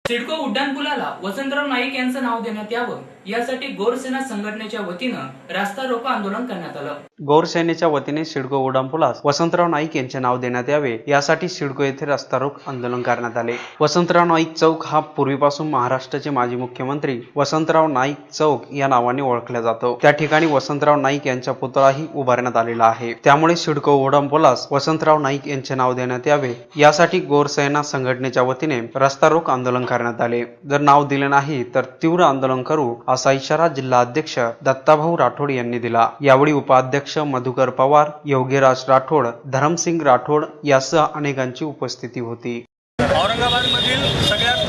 सिडको उड्डाणपुलाला वसंतराव नाईक यांचं नाव देण्यात यावं यासाठी गौरसेना संघटनेच्या वतीनं रास्ता रोको आंदोलन करण्यात आलं। गौरसेनेच्या वतीने सिडको उड्डाणपुलास वसंतराव नाईक यांचे नाव देण्यात यावे यासाठी सिडको येथे रास्ता रोको आंदोलन करण्यात आले। वसंतराव नाईक चौक हा पूर्वीपासून महाराष्ट्राचे माजी मुख्यमंत्री वसंतराव नाईक चौक या नावाने ओळखला जातो। त्या ठिकाणी वसंतराव नाईक यांचा पुतळाही उभारण्यात आलेला आहे। त्यामुळे सिडको उड्डाणपुलास वसंतराव नाईक यांचे नाव देण्यात यावे यासाठी गौरसेना संघटनेच्या वतीने रास्ता रोको आंदोलन करण्यात आले। जर नाव दिले नाही तर तीव्र आंदोलन करू असा इशारा जिल्हा अध्यक्ष दत्ताभाऊ राठोड यांनी दिला। यावेळी उपाध्यक्ष मधुकर पवार, योगीराज राठोड, धरमसिंग राठोड यासह अनेकांची उपस्थिती होती। औरंगाबादमधील सगळ्यात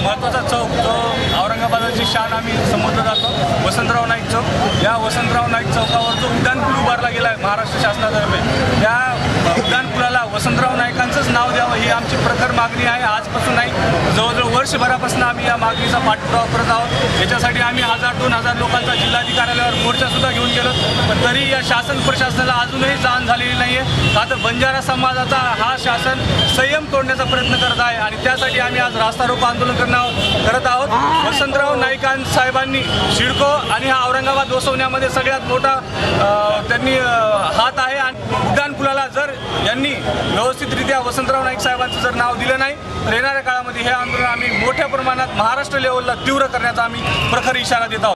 महत्त्वाचा चौक जो औरंगाबादची शान आम्ही संबोधला जातो वसंतराव नाईक चौक, या वसंतराव नाईक चौकावर जो उड्डाणपूल उभारला गेला आहे महाराष्ट्र शासनातर्फे, त्या उड्डाणपुलाला वसंतराव नाईकांचंच नाव द्यावं ही आमची प्रखर मागणी आहे। आजपासून नाही, जवळजवळ वर्षभरापासून आम्ही या मागणीचा पाठपुरावा करत आहोत। याच्यासाठी आम्ही 1000-2000 लोकांचा जिल्हाधिकाऱ्यावर मोर्चासुद्धा घेऊन गेलो, पण तरी या शासन प्रशासनाला अजूनही जाण झालेली नाही आहे। का तर बंजारा समाजाचा हा शासन संयम तोडण्याचा प्रयत्न करत आहे आणि त्यासाठी आम्ही आज रास्ता रोको आंदोलन करत आहोत। वसंतराव नाईक साहेबांनी सिडको आणि हा औरंगाबाद वसवण्यामध्ये सगळ्यात मोठा त्यांनी हात आहे आणि उड्डाणपुलाला जर यांनी व्यवस्थितरित्या वसंतराव नाईक साहेबांचं जर नाव दिलं नाही तर येणाऱ्या काळामध्ये हे आंदोलन आम्ही मोठ्या प्रमाणात महाराष्ट्र लेवलला तीव्र करण्याचा आम्ही प्रखर इशारा देत आहोत।